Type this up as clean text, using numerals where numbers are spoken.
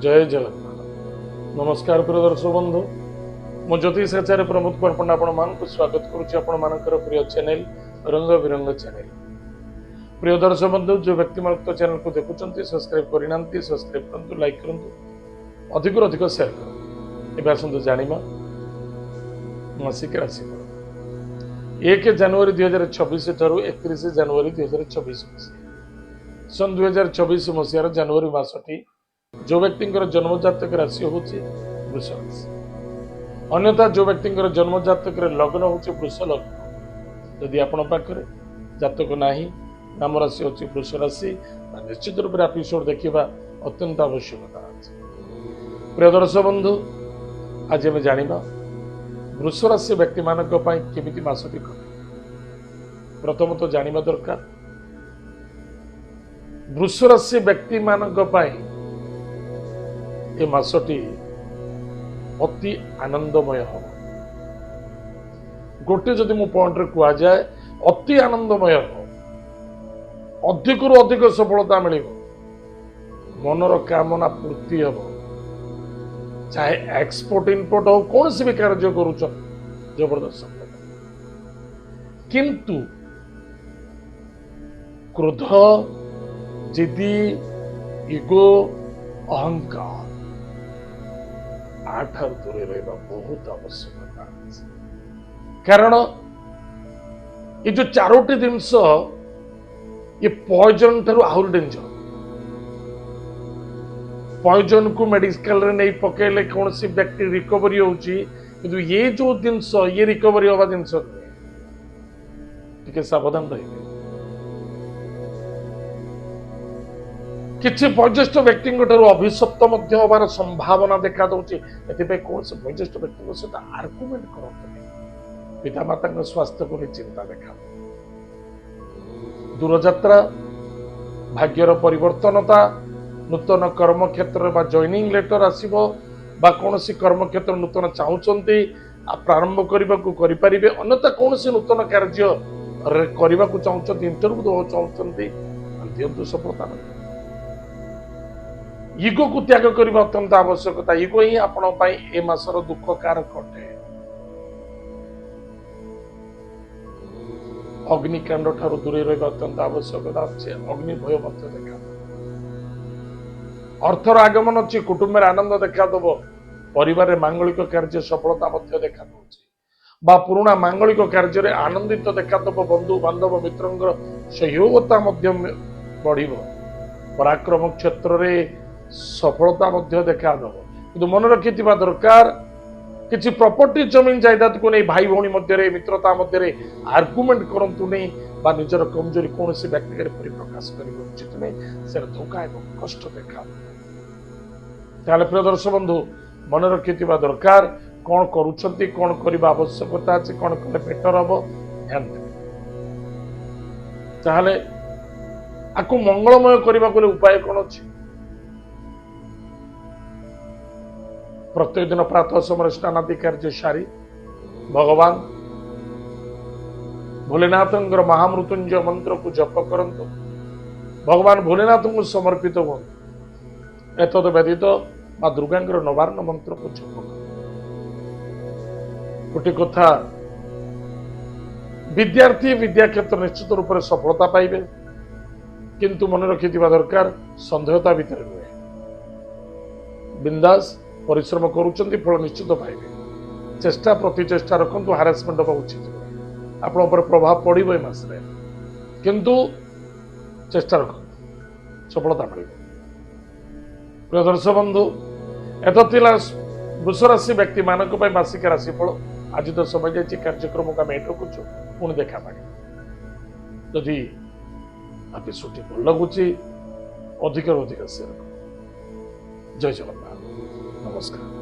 जय जगन्नाथ। नमस्कार प्रिय दर्शक बंधु, मु ज्योतिष आचार्य प्रमोद कुमार पंडा आपण मानक स्वागत करुच्ची आपण मानकर प्रिय चैनल रंग बिरंग चैनल। प्रिय दर्शक बंधु, जो व्यक्ति मन चैनल को देखुचंती सब्सक्राइब करिना सब्सक्राइब करंतु, लाइक करंतु, अधिक अधिक शेयर करंतु। एबे आसंतु जानिमा मासिक राशि 1 जनवरी 2026 ठारू 31 जनवरी 2026 सन 2024 मसीहार जनवरी मासटी जो व्यक्ति जन्म जातक राशि हूँ वृष राशि, अन्यथा जो व्यक्ति जन्म जातक लग्न हूँ वृष लग्न। यदि आपण पाखे जातक नाही, नाम राशि हूँ वृष राशि, निश्चित रूप से एपिसोड देखा अत्यंत आवश्यकता अच्छे। प्रिय दर्शक बंधु, आज आम जाना वृष राशि व्यक्ति मानक केमिति मासटी कटे। प्रथम तो जाना दरकार वृष राशि व्यक्ति मानक ए मासटी अति आनंदमय हम। गोटे जदि मो पॉइंट रे कह जाए अति आनंदमय हम, अधिक रु अधिक सफलता मिल, मनर कामना पूर्ति हम, चाहे एक्सपोर्ट इनपोर्ट हो कौन सी भी कार्य करुच जबरदस्त सफलता। किंतु क्रोध, जिदी, इगो, अहंकार आठार दूरे रहा बहुत आवश्यकता है। कारण ये जो चारोटी जिनस ये पॉइजन ठारू आहुरी डेंजर। पॉइजन को मेडिकल रे नहीं पकेले कौन सी व्यक्ति रिकवरी होची, किंतु ये जो जिनस ये रिकवरी होगा जिनस टिके सावधान रहिबे। किसी वयोज्येष्ठ व्यक्ति अभिशप्त होवार संभावना देखा दूसरी। कौन से वयोज्येष्ठ व्यक्ति सहित आर्गुमेंट करते, पितामाता स्वास्थ्य को चिंता देखा। दूरयात्रा, भाग्यर परिवर्तनता, नूतन कर्म क्षेत्र जॉइनिंग लेटर आसो, कौन सी कर्म क्षेत्र नूतन चाहते प्रारंभ करने को करें, अन्यथा कौन सी नूतन कार्य करने को चाहते, इंटरव्यू देवा चाहते, दिंतु सफलता नहीं। इगो को त्याग करने अत्यंत आवश्यकता। इगो ही आपण ए मासर दुख कारक अटे। अग्निकांड ठारू दूरे रहा अत्यंत आवश्यकता अच्छे। अग्नि भय देखा, अर्थर आगमन अच्छी, कुटुंब आनंद देखा दब, परिवार मांगलिक कार्य सफलता देखा दे, पुराणा मांगलिक कार्य आनंदित देखा दब। बंधु बांधव मित्र सहयोगता बढ़, पराक्रम क्षेत्र में सफलता देखा दब। कि मन रखि दरकार किसी प्रॉपर्टी जमीन जायदाद को नहीं भाई भौणी मध्य मित्रता मध्य आर्गुमेंट करंतु नहीं, निजर कमजोरी कौन सी व्यक्ति परिप्रकाश करने उचित नहीं। से धोखा एवं कष्ट देखा। प्रिय दर्शक बंधु, मन रखि दरकार कौन करुछंती, कौन करने आवश्यकता अच्छे, कौन कले बेटर हम ध्यान देवे। ताहले आपको मंगलमय करने को उपाय कौन अच्छे। प्रत्येक दिन प्रातः समय स्नानादि कार्य सारी भगवान भोलेनाथ महामृत्युंजय मंत्र को जप करंतु, भगवान भोलेनाथ को समर्पित हूँ। एतद व्यतीत मां दुर्गा नवारण मंत्र को जप कर। गोटे कथा, विद्यार्थी विद्या क्षेत्र निश्चित रूप से सफलता पाइबे, किंतु मन रखि दरकार संदेहता भितर रुहे। बिंदास परिश्रम करुचंती, फल निश्चित पाइबे। चेष्टा प्रति चेष्टा रखु, हारासमेंट होगा उचित आपण प्रभाव पड़ो ए मास, किंतु चेष्टा रख, सफलता मिल। प्रिय दर्शक बंधु, एतला वृष राशि व्यक्ति मानक मासिक राशिफल। आज तो समय जाइए, कार्यक्रम का मेट रखुचु, पुणी देखा पाए। जदि एपिसोड भल लगुच अधिक शेयर कर। जय जगन्नाथ, नमस्कार।